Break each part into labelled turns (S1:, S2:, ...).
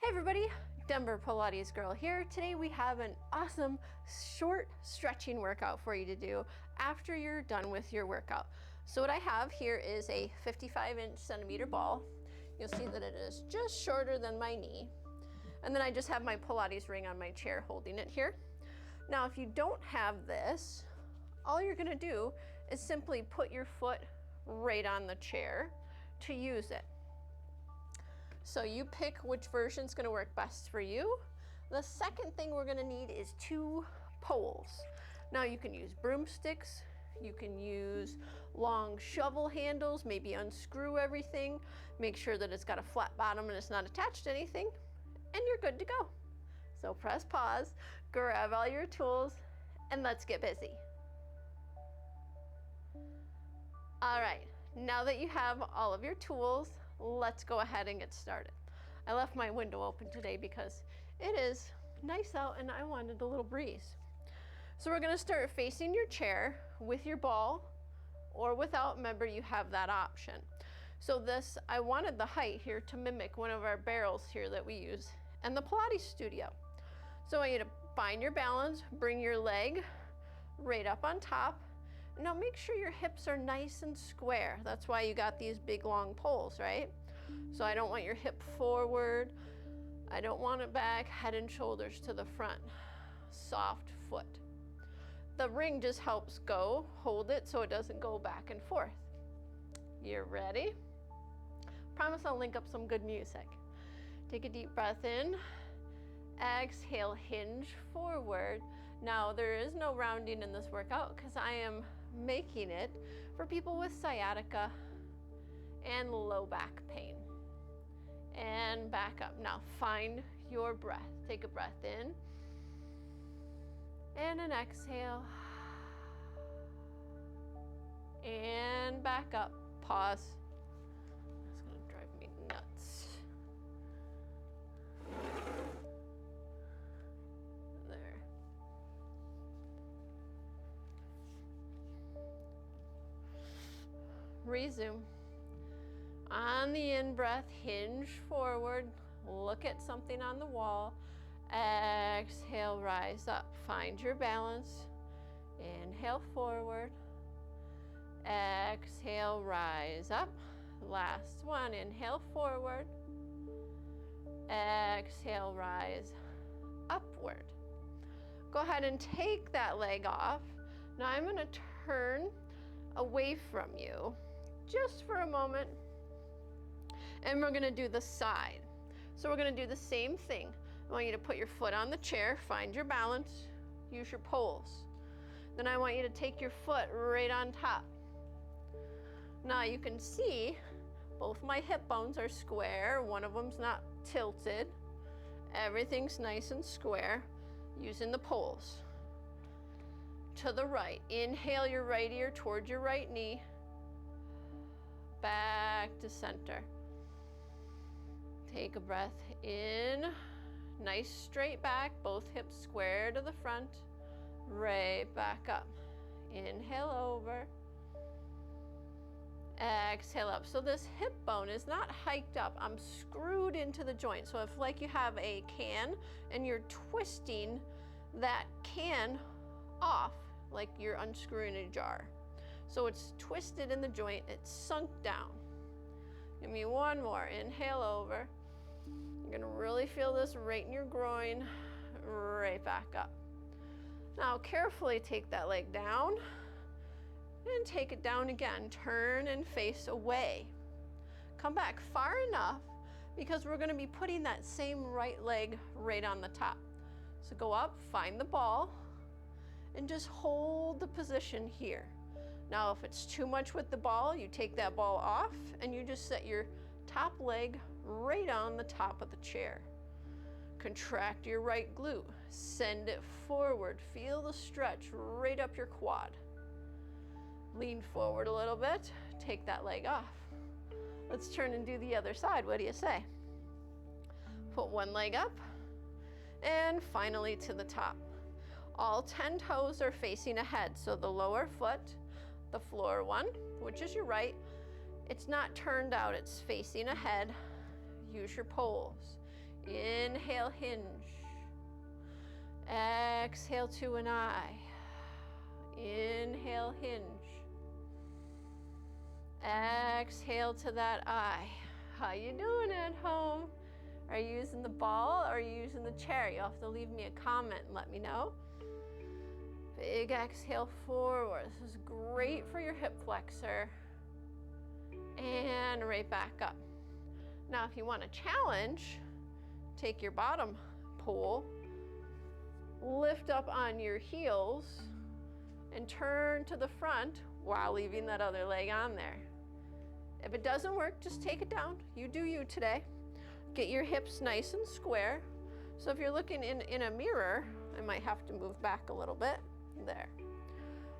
S1: Hey everybody, Denver Pilates girl here. Today we have an awesome short stretching workout for you to do after you're done with your workout. So what I have here is a 55 centimeter ball. You'll see that it is just shorter than my knee. And then I just have my Pilates ring on my chair holding it here. Now if you don't have this, all you're gonna do is simply put your foot right on the chair to use it. So you pick which version is going to work best for you. The second thing we're going to need is 2 poles. Now you can use broomsticks, you can use long shovel handles, maybe unscrew everything, make sure that it's got a flat bottom and it's not attached to anything, and you're good to go. So press pause, grab all your tools, and let's get busy. All right, now that you have all of your tools, let's go ahead and get started. I left my window open today because it is nice out and I wanted a little breeze. So we're gonna start facing your chair with your ball or without. Remember, you have that option. So this, I wanted the height here to mimic one of our barrels here that we use in the Pilates studio. So I want you to find your balance, bring your leg right up on top. Now make sure your hips are nice and square. That's why you got these big long poles, right? So I don't want your hip forward. I don't want it back, head and shoulders to the front. Soft foot. The ring just helps hold it so it doesn't go back and forth. You're ready? Promise I'll link up some good music. Take a deep breath in. Exhale, hinge forward. Now there is no rounding in this workout because I am making it for people with sciatica and low back pain. And back up. Now find your breath. Take a breath in and an exhale. And back up. Pause. That's gonna drive me nuts. There. Resume. On the in-breath, hinge forward, look at something on the wall. Exhale, rise up. Find your balance. Inhale forward. Exhale, rise up. Last one, inhale forward. Exhale, rise upward. Go ahead and take that leg off. Now I'm going to turn away from you just for a moment, and we're going to do the side. So we're going to do the same thing. I want you to put your foot on the chair, find your balance, use your poles. Then I want you to take your foot right on top. Now you can see both my hip bones are square, one of them's not tilted. Everything's nice and square using the poles. To the right, inhale your right ear towards your right knee. Back to center. Take a breath in. Nice straight back, both hips square to the front. Right back up. Inhale over. Exhale up. So this hip bone is not hiked up. I'm screwed into the joint. So if like you have a can and you're twisting that can off, like you're unscrewing a jar. So it's twisted in the joint, it's sunk down. Give me one more, inhale over. You're gonna really feel this right in your groin, right back up. Now carefully take that leg down and take it down again. Turn and face away. Come back far enough because we're gonna be putting that same right leg right on the top. So go up, find the ball, and just hold the position here. Now if it's too much with the ball, you take that ball off and you just set your top leg right on the top of the chair. Contract your right glute, send it forward, feel the stretch right up your quad. Lean forward a little bit, take that leg off. Let's turn and do the other side, what do you say? Put one leg up and finally to the top. All 10 toes are facing ahead, so the lower foot, the floor one, which is your right, it's not turned out, it's facing ahead. Use your poles. In Inhale, hinge. Exhale to an eye. Inhale, hinge. Exhale to that eye. How you doing at home? Are you using the ball or are you using the chair? You'll have to leave me a comment and let me know. Big exhale forward. This is great for your hip flexor. And right back up. Now if you want a challenge, take your bottom pole, lift up on your heels, and turn to the front while leaving that other leg on there. If it doesn't work, just take it down. You do you today. Get your hips nice and square. So if you're looking in a mirror, I might have to move back a little bit. There.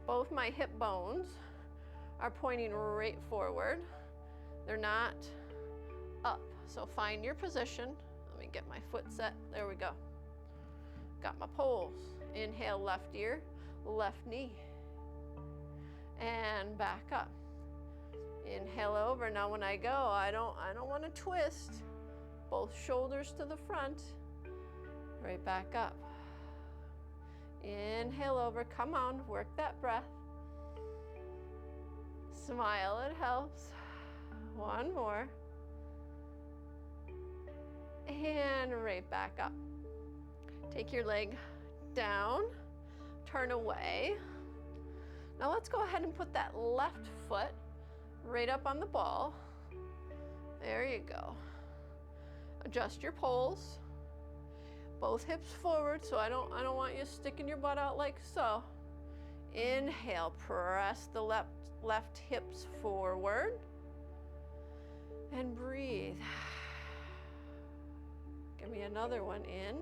S1: Both my hip bones are pointing right forward. They're not up. So find your position. Let me get my foot set. There we go. Got my poles. Inhale, left ear, left knee. And back up. Inhale over. Now when I go, I don't want to twist. Both shoulders to the front. Right back up. Inhale over. Come on, work that breath. Smile, it helps. One more. And right back up. Take your leg down, turn away. Now let's go ahead and put that left foot right up on the ball. There you go. Adjust your poles. Both hips forward, so I don't want you sticking your butt out like so. Inhale, press the left hips forward. And breathe. Give me another one in.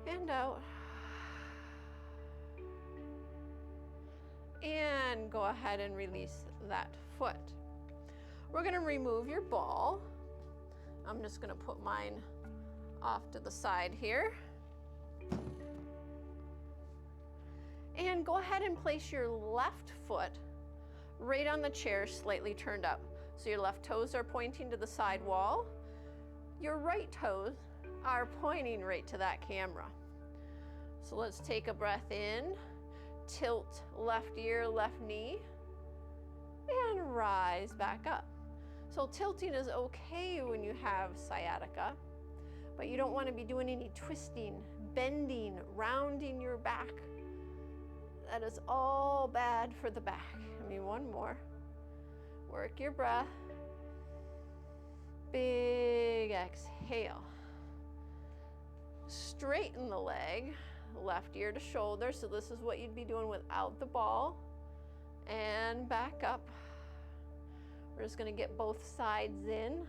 S1: And out. And go ahead and release that foot. We're going to remove your ball. I'm just going to put mine off to the side here. And go ahead and place your left foot right on the chair, slightly turned up. So your left toes are pointing to the side wall. Your right toes are pointing right to that camera. So let's take a breath in, tilt left ear, left knee, and rise back up. So tilting is okay when you have sciatica, but you don't want to be doing any twisting, bending, rounding your back. That is all bad for the back. Give me one more. Work your breath. Big exhale. Straighten the leg, left ear to shoulder. So this is what you'd be doing without the ball. And back up. We're just going to get both sides in.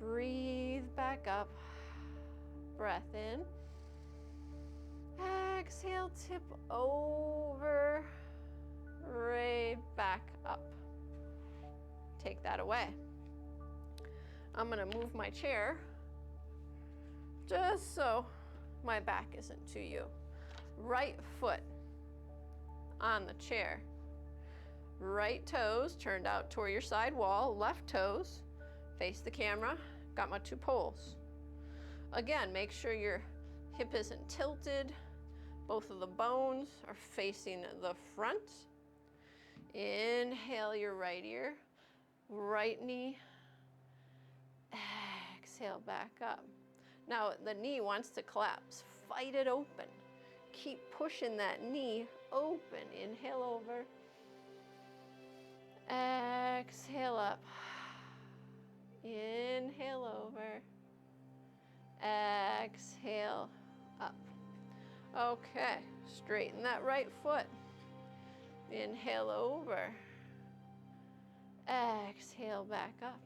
S1: Breathe back up. Breath in. Exhale, tip over. Right back up. Take that away. I'm going to move my chair just so my back isn't to you. Right foot on the chair. Right toes turned out toward your side wall. Left toes face the camera. Got my two poles. Again, make sure your hip isn't tilted. Both of the bones are facing the front. Inhale your right ear, right knee. Exhale back up. Now the knee wants to collapse. Fight it open. Keep pushing that knee open. Inhale over. Exhale up. Inhale over. Exhale up. Okay, straighten that right foot. Inhale over. Exhale back up.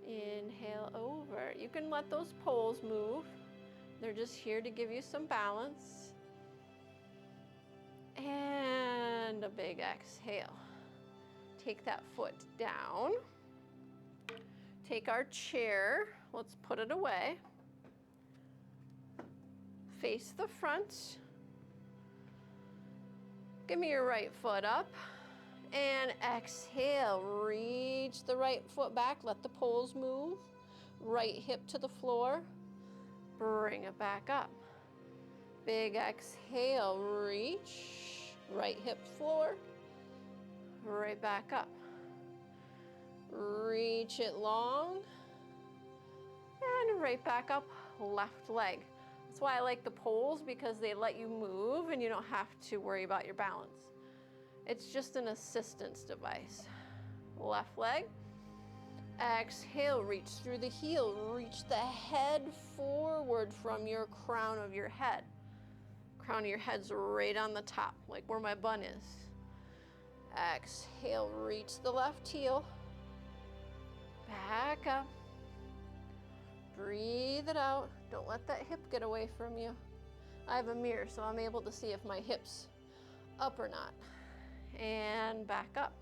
S1: Inhale over. You can let those poles move. They're just here to give you some balance. And a big exhale. Take that foot down. Take our chair. Let's put it away. Face the front. Give me your right foot up And exhale, reach the right foot back, let the poles move. Right hip to the floor, bring it back up. Big exhale, reach, right hip floor, right back up. Reach it long, and right back up, left leg. That's why I like the poles, because they let you move and you don't have to worry about your balance. It's just an assistance device. Left leg. Exhale, reach through the heel. Reach the head forward from your crown of your head. Crown of your head's right on the top, like where my bun is. Exhale, reach the left heel. Back up. Breathe it out. Don't let that hip get away from you. I have a mirror, so I'm able to see if my hip's up or not. And back up.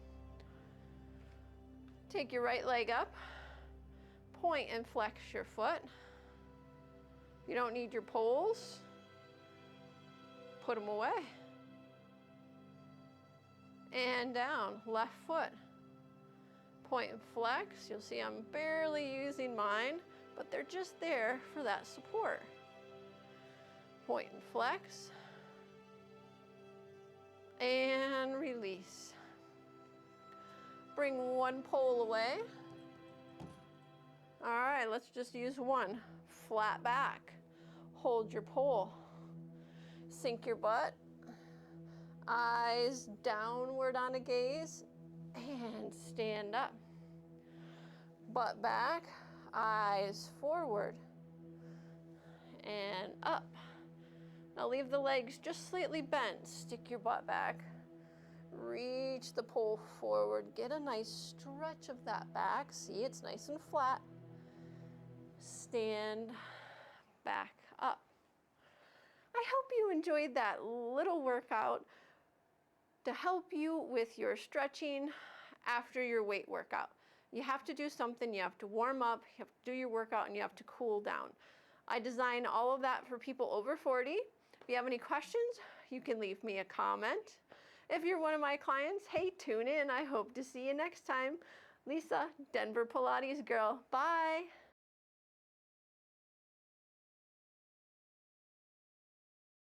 S1: Take your right leg up. Point and flex your foot. You don't need your poles. Put them away. And down, left foot. Point and flex. You'll see I'm barely using mine, but they're just there for that support. Point and flex. And release. Bring one pole away. All right, let's just use one. Flat back. Hold your pole. Sink your butt. Eyes downward on a gaze. And stand up. Butt back. Eyes forward. And up. Now leave the legs just slightly bent. Stick your butt back. Reach the pole forward. Get a nice stretch of that back. See, it's nice and flat. Stand back up. I hope you enjoyed that little workout to help you with your stretching after your weight workout. You have to do something. You have to warm up, you have to do your workout, and you have to cool down. I design all of that for people over 40. If you have any questions, you can leave me a comment. If you're one of my clients, hey, tune in. I hope to see you next time. Lisa, Denver Pilates girl. Bye.